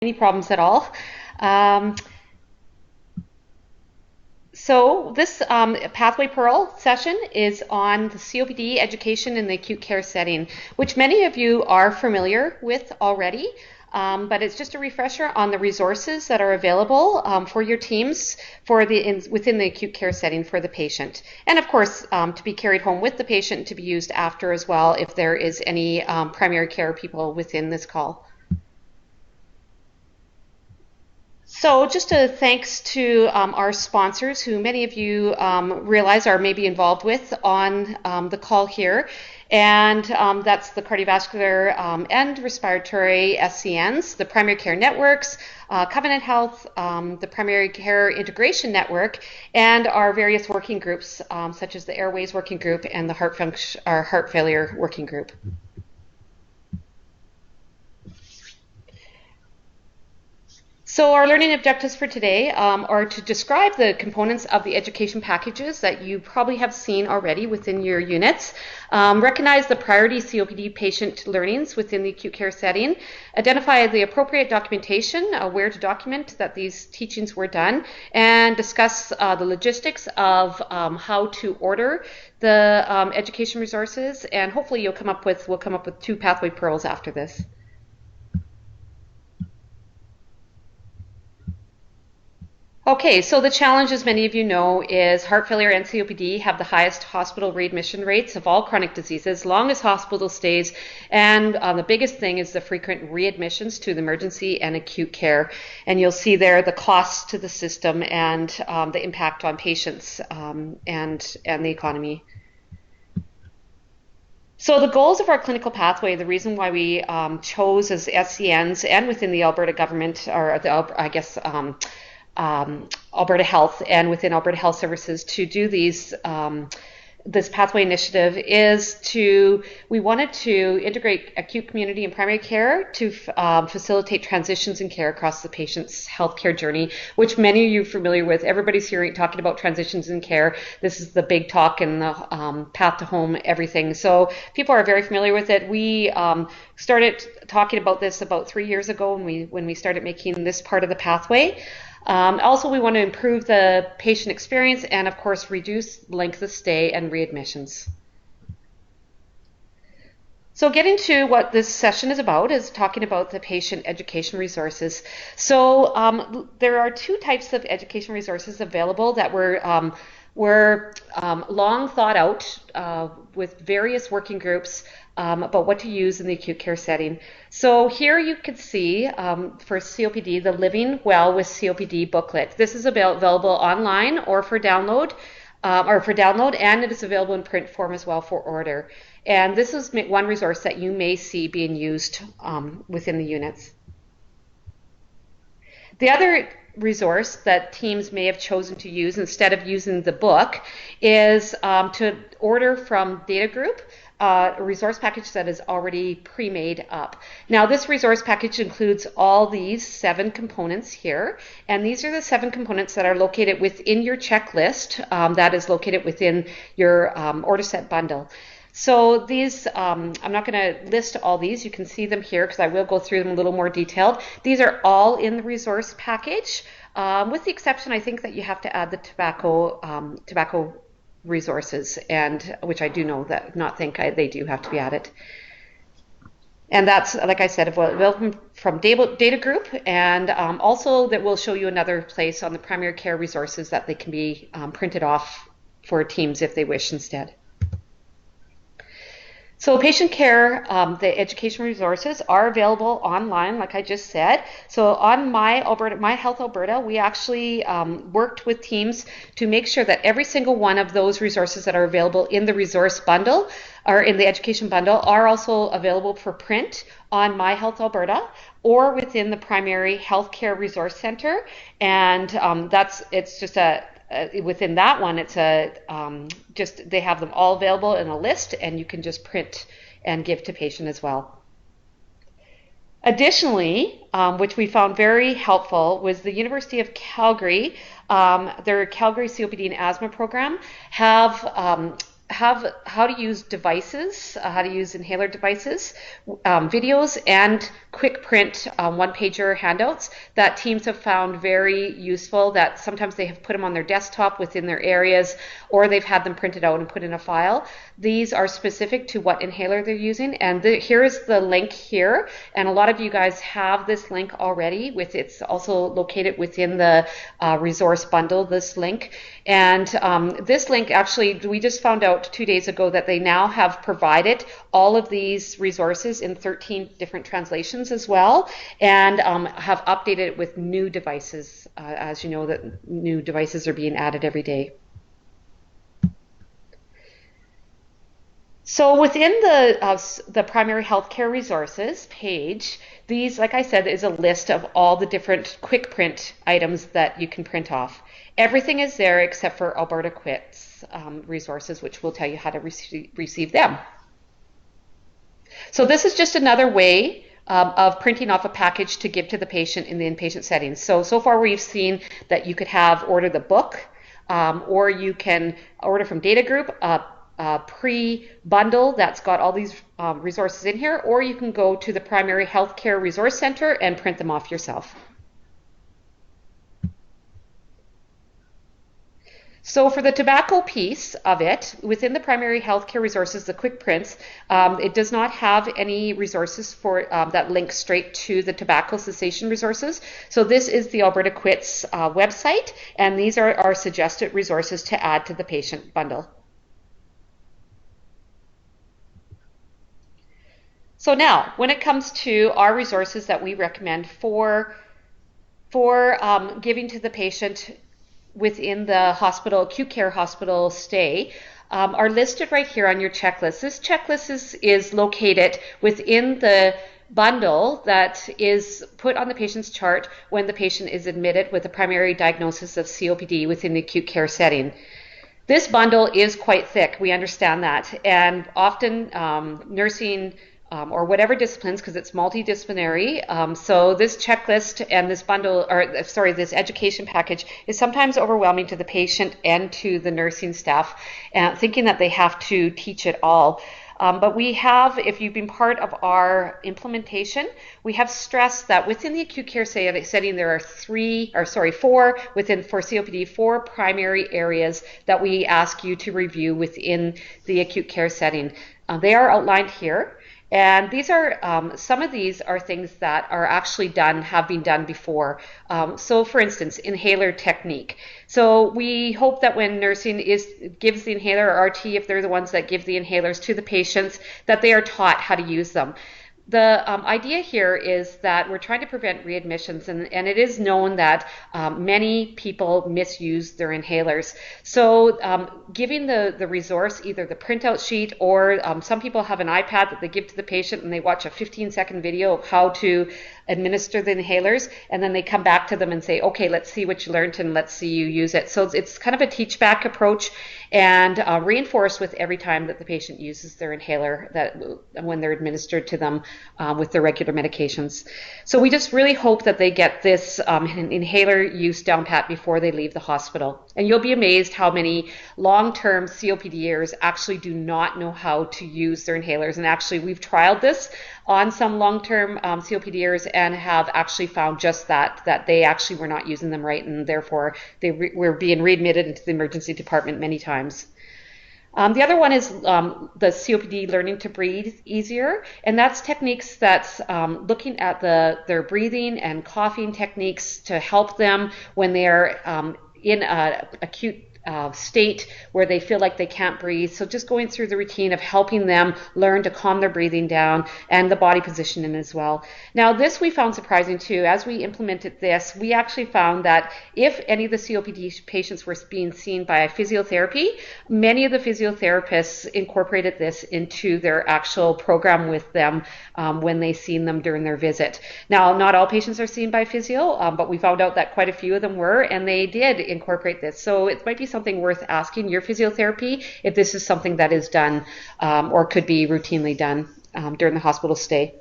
any problems at all. Um, so this Pathway Pearl session is on the COPD education in the acute care setting, which many of you are familiar with already. But it's just a refresher on the resources that are available for your teams within the acute care setting for the patient. And of course, to be carried home with the patient to be used after as well if there is any primary care people within this call. So just a thanks to our sponsors, who many of you realize are maybe involved with on the call here. And that's the cardiovascular and respiratory SCNs, the primary care networks, Covenant Health, the primary care integration network, and our various working groups, such as the Airways Working Group and the Heart Failure Working Group. So our learning objectives for today are to describe the components of the education packages that you probably have seen already within your units, recognize the priority COPD patient learnings within the acute care setting, identify the appropriate documentation, where to document that these teachings were done, and discuss the logistics of how to order the education resources, and hopefully we'll come up with 2 Pathway Pearls after this. Okay, so the challenge, as many of you know, is heart failure and COPD have the highest hospital readmission rates of all chronic diseases, longest hospital stays, and the biggest thing is the frequent readmissions to the emergency and acute care. And you'll see there the costs to the system and the impact on patients and the economy. So the goals of our clinical pathway, the reason why we chose as SCNs and within the Alberta government, or Alberta Health and within Alberta Health Services to do this pathway initiative we wanted to integrate acute community and primary care to facilitate transitions in care across the patient's healthcare journey, which many of you are familiar with. Everybody's hearing talking about transitions in care. This is the big talk in the path to home, everything. So people are very familiar with it. We started talking about this about 3 years ago when we started making this part of the pathway. Also, we want to improve the patient experience and, of course, reduce length of stay and readmissions. So getting to what this session is about is talking about the patient education resources. So there are 2 types of education resources available that were long thought out with various working groups about what to use in the acute care setting. So here you can see for COPD, the Living Well with COPD booklet. This is available online or for download, and it is available in print form as well for order. And this is one resource that you may see being used within the units. The other resource that teams may have chosen to use instead of using the book is to order from Data Group a resource package that is already pre-made up. Now this resource package includes all these 7 components here, and these are the 7 components that are located within your checklist that is located within your order set bundle. So these, I'm not going to list all these. You can see them here because I will go through them a little more detailed. These are all in the resource package, with the exception, I think, that you have to add the tobacco resources, and which I do know that they do have to be added. And that's, like I said, available from Data Group, and also that will show you another place on the primary care resources that they can be printed off for teams if they wish instead. So patient care, the education resources are available online, like I just said. So on My Health Alberta, we actually worked with teams to make sure that every single one of those resources that are available in the resource bundle or in the education bundle are also available for print on My Health Alberta or within the primary healthcare resource center. And within that one, it's they have them all available in a list, and you can just print and give to patient as well. Additionally, which we found very helpful, was the University of Calgary, their Calgary COPD and asthma program, have how to use devices, how to use inhaler devices, videos, and quick print one-pager handouts that teams have found very useful, that sometimes they have put them on their desktop within their areas, or they've had them printed out and put in a file. These are specific to what inhaler they're using, and here is the link here, and a lot of you guys have this link already. It's also located within the resource bundle, this link. And this link, actually, we just found out 2 days ago that they now have provided all of these resources in 13 different translations as well, and have updated it with new devices. As you know, that new devices are being added every day. So within the primary healthcare resources page, these, like I said, is a list of all the different quick print items that you can print off. Everything is there except for Alberta Quit's resources, which will tell you how to receive them. So this is just another way of printing off a package to give to the patient in the inpatient setting. So far we've seen that you could order the book, or you can order from Data Group a pre-bundle that's got all these resources in here, or you can go to the Primary Healthcare Resource Center and print them off yourself. So for the tobacco piece of it, within the primary healthcare resources, the quick prints, it does not have any resources for that link straight to the tobacco cessation resources. So this is the Alberta Quit's website, and these are our suggested resources to add to the patient bundle. So now, when it comes to our resources that we recommend for giving to the patient within the hospital, acute care hospital stay, are listed right here on your checklist. This checklist is located within the bundle that is put on the patient's chart when the patient is admitted with a primary diagnosis of COPD within the acute care setting. This bundle is quite thick, we understand that, and often nursing or whatever disciplines, because it's multidisciplinary. So this checklist and this bundle, or sorry, this education package is sometimes overwhelming to the patient and to the nursing staff, thinking that they have to teach it all. But we have, if you've been part of our implementation, we have stressed that within the acute care setting, there are four for COPD, 4 primary areas that we ask you to review within the acute care setting. They are outlined here. And these are, some of these are things that are actually have been done before. So for instance, inhaler technique. So we hope that when nursing gives the inhaler, or RT, if they're the ones that give the inhalers to the patients, that they are taught how to use them. The idea here is that we're trying to prevent readmissions, and it is known that many people misuse their inhalers. So giving the resource, either the printout sheet, or some people have an iPad that they give to the patient and they watch a 15-second video of how to administer the inhalers, and then they come back to them and say, okay, let's see what you learned and let's see you use it. So it's kind of a teach-back approach, and reinforced with every time that the patient uses their inhaler, that when they're administered to them with their regular medications. So we just really hope that they get this inhaler use down pat before they leave the hospital. And you'll be amazed how many long-term COPDers actually do not know how to use their inhalers. And actually, we've trialed this on some long-term COPDers and have actually found just that they actually were not using them right, and therefore they were being readmitted into the emergency department many times. The other one is the COPD learning to breathe easier, and that's techniques that's looking at their breathing and coughing techniques to help them when they're in an acute state where they feel like they can't breathe. So just going through the routine of helping them learn to calm their breathing down and the body positioning as well. Now this we found surprising too. As we implemented this, we actually found that if any of the COPD patients were being seen by a physiotherapy, many of the physiotherapists incorporated this into their actual program with them when they seen them during their visit. Now not all patients are seen by physio, but we found out that quite a few of them were, and they did incorporate this. So it might be something worth asking your physiotherapy if this is something that is done or could be routinely done during the hospital stay.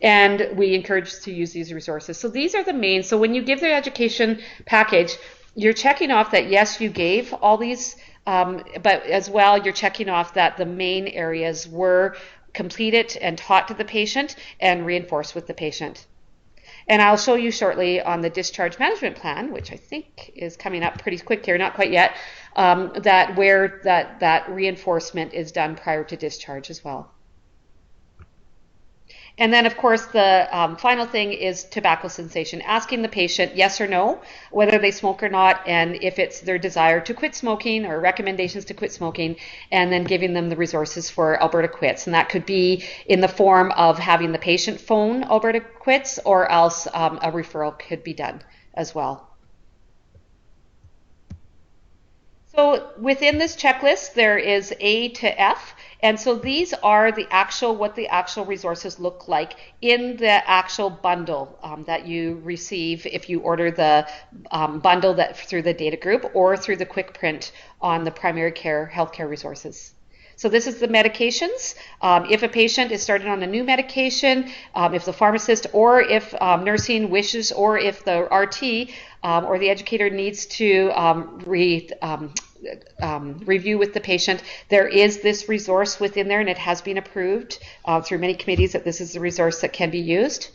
And we encourage to use these resources. So these are the main. So when you give the education package, you're checking off that yes, you gave all these, but as well you're checking off that the main areas were completed and taught to the patient and reinforced with the patient. And I'll show you shortly on the discharge management plan, which I think is coming up pretty quick here, not quite yet, that where that reinforcement is done prior to discharge as well. And then, of course, the final thing is tobacco cessation, asking the patient yes or no, whether they smoke or not, and if it's their desire to quit smoking or recommendations to quit smoking, and then giving them the resources for Alberta Quits. And that could be in the form of having the patient phone Alberta Quits, or else a referral could be done as well. So within this checklist, there is A to F. And so these are what the actual resources look like in the actual bundle that you receive if you order the bundle that through the data group or through the quick print on the primary care healthcare resources. So this is the medications. If a patient is started on a new medication, if the pharmacist or if nursing wishes, or if the RT or the educator needs to review with the patient, there is this resource within there, and it has been approved through many committees that this is a resource that can be used.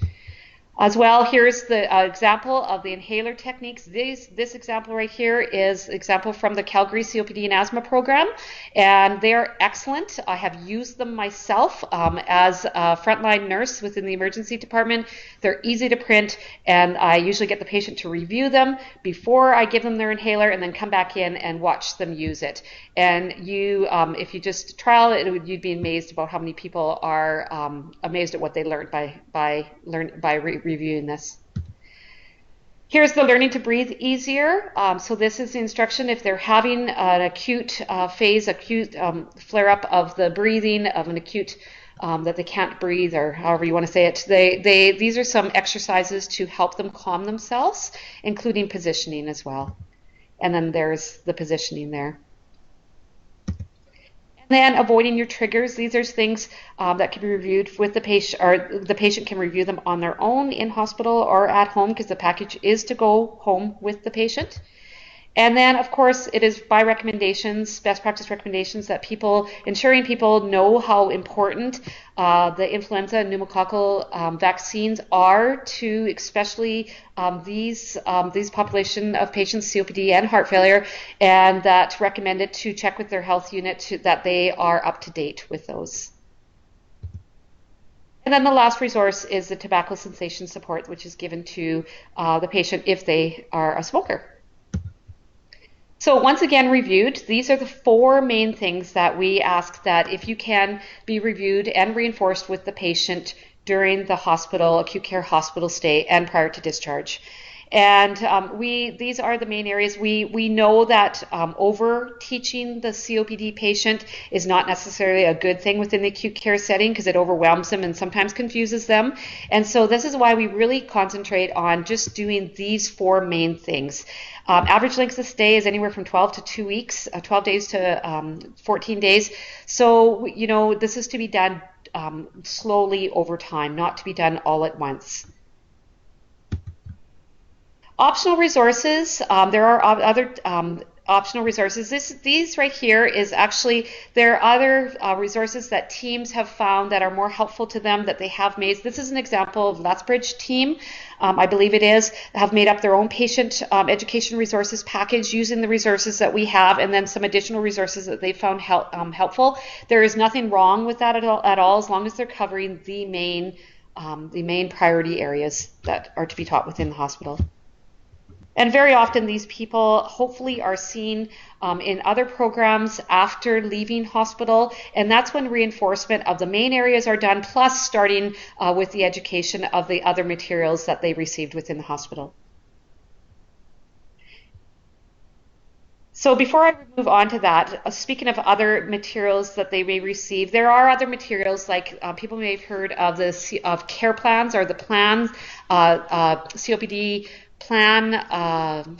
As well, here's the example of the inhaler techniques. This example right here is example from the Calgary COPD and asthma program, and they are excellent. I have used them myself as a frontline nurse within the emergency department. They're easy to print, and I usually get the patient to review them before I give them their inhaler, and then come back in and watch them use it. And you, if you just trial it, you'd be amazed about how many people are amazed at what they learned by reviewing this. Here's the learning to breathe easier. So this is the instruction if they're having an acute acute flare-up of the breathing, of an acute that they can't breathe, or however you want to say it. These are some exercises to help them calm themselves, including positioning as well. And then there's the positioning there. And then avoiding your triggers. These are things that can be reviewed with the patient, or the patient can review them on their own in hospital or at home, because the package is to go home with the patient. And then, of course, it is by recommendations, best practice recommendations, that ensuring people know how important the influenza and pneumococcal vaccines are to, especially these population of patients, COPD and heart failure, and that recommended to check with their health unit that they are up to date with those. And then the last resource is the tobacco cessation support, which is given to the patient if they are a smoker. So once again reviewed, these are the 4 main things that we ask that if you can be reviewed and reinforced with the patient during the hospital, acute care hospital stay, and prior to discharge. And these are the main areas. We know that over teaching the COPD patient is not necessarily a good thing within the acute care setting, because it overwhelms them and sometimes confuses them. And so this is why we really concentrate on just doing these 4 main things. Average length of stay is anywhere from 12 to 2 weeks, 12 days to 14 days. So, you know, this is to be done slowly over time, not to be done all at once. Optional resources, there are other optional resources. These right here is actually, there are other resources that teams have found that are more helpful to them that they have made. This is an example of Lethbridge team, I believe it is, have made up their own patient education resources package using the resources that we have, and then some additional resources that they found helpful. There is nothing wrong with that at all, as long as they're covering the main priority areas that are to be taught within the hospital. And very often these people hopefully are seen in other programs after leaving hospital, and that's when reinforcement of the main areas are done, plus starting with the education of the other materials that they received within the hospital. So before I move on to that, speaking of other materials that they may receive, there are other materials like people may have heard of of care plans, or the plans, COPD plan,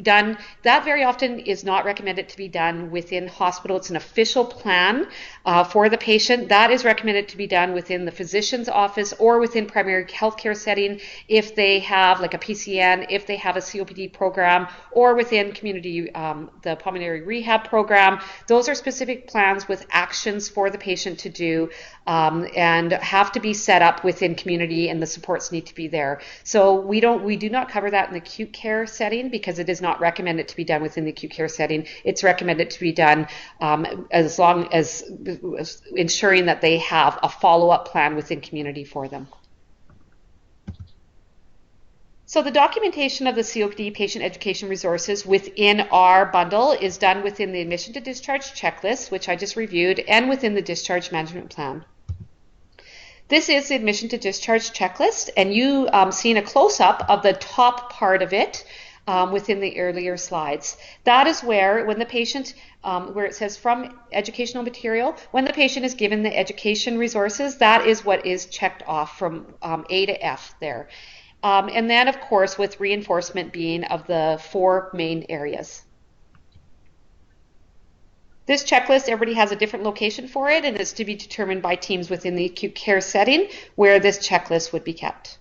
done. That very often is not recommended to be done within hospital. It's an official plan for the patient. That is recommended to be done within the physician's office or within primary healthcare setting if they have like a PCN, if they have a COPD program, or within community, the pulmonary rehab program. Those are specific plans with actions for the patient to do and have to be set up within community, and the supports need to be there. So we do not cover that in the acute care setting because it is not recommended to be done within the acute care setting. It's recommended to be done as long as ensuring that they have a follow-up plan within community for them. So the documentation of the COPD patient education resources within our bundle is done within the admission to discharge checklist, which I just reviewed, and within the discharge management plan. This is the admission to discharge checklist, and you seen a close-up of the top part of it within the earlier slides. That is where, when the patient, where it says from educational material, when the patient is given the education resources, that is what is checked off from A to F there. And then, of course, with reinforcement being of the 4 main areas. This checklist, everybody has a different location for it, and it's to be determined by teams within the acute care setting where this checklist would be kept.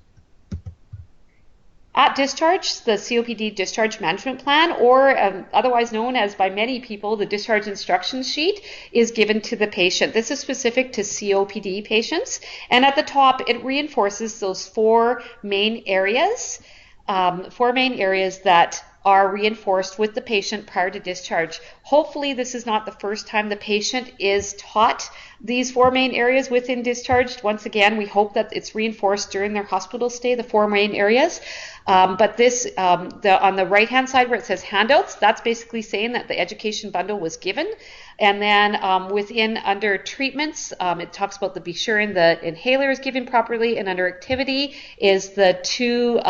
At discharge, the COPD discharge management plan, or otherwise known as by many people, the discharge instruction sheet, is given to the patient. This is specific to COPD patients, and at the top it reinforces those 4 main areas, that are reinforced with the patient prior to discharge. Hopefully this is not the first time the patient is taught these 4 main areas within discharge. Once again, we hope that it's reinforced during their hospital stay, the 4 main areas. But this, on the right-hand side where it says handouts, that's basically saying that the education bundle was given. And then within under treatments, it talks about be sure the inhaler is given properly, and under activity is the 2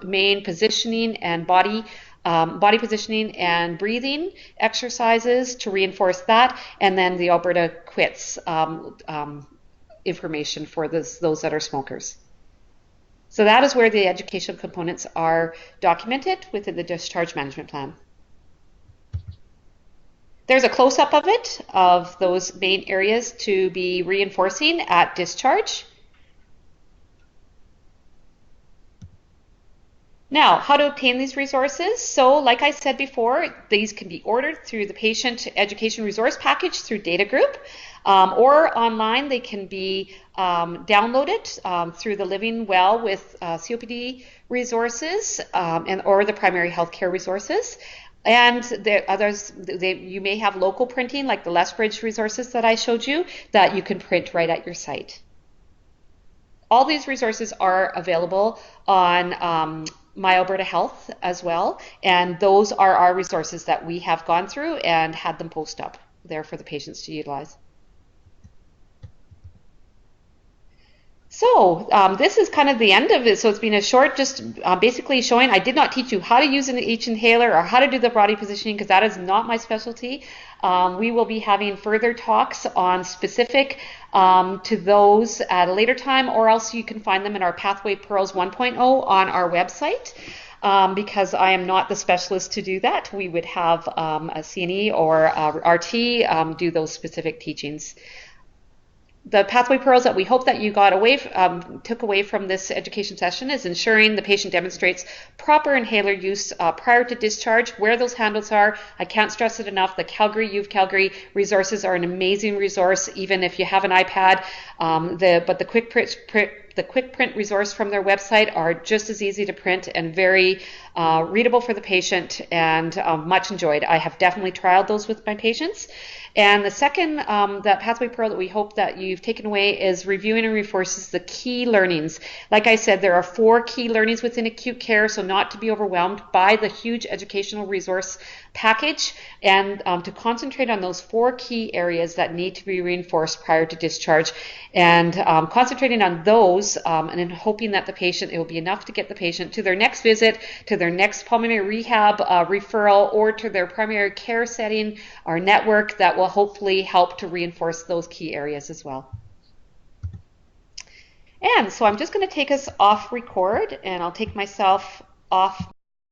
main positioning and body positioning and breathing exercises to reinforce that, and then the Alberta quits information for those that are smokers. So that is where the educational components are documented within the discharge management plan. There's a close-up of it, of those main areas to be reinforcing at discharge. Now, how to obtain these resources? So, like I said before, these can be ordered through the patient education resource package through Data Group, or online. They can be downloaded through the Living Well with COPD resources or the primary healthcare resources. And there others, you may have local printing, like the Lethbridge resources that I showed you, that you can print right at your site. All these resources are available on My Alberta Health as well, and those are our resources that we have gone through and had them post up there for the patients to utilize. So this is kind of the end of it. So it's been a short, just basically showing. I did not teach you how to use each inhaler or how to do the body positioning, because that is not my specialty. We will be having further talks on specific to those at a later time, or else you can find them in our Pathway Pearls 1.0 on our website. Because I am not the specialist to do that. We would have a CNE or a RT do those specific teachings. The Pathway Pearls that we hope that you took away from this education session is ensuring the patient demonstrates proper inhaler use prior to discharge, where those handles are. I can't stress it enough. The Calgary resources are an amazing resource, even if you have an iPad. But the quick print resource from their website are just as easy to print and very readable for the patient, and much enjoyed. I have definitely trialed those with my patients. And the second, that Pathway Pearl that we hope that you've taken away is reviewing and reinforces the key learnings. Like I said, there are 4 key learnings within acute care, so not to be overwhelmed by the huge educational resource package, and to concentrate on those 4 key areas that need to be reinforced prior to discharge, and concentrating on those and then hoping that it will be enough to get the patient to their next visit, to their next pulmonary rehab referral, or to their primary care setting or network that will hopefully help to reinforce those key areas as well. And so I'm just going to take us off record, and I'll take myself off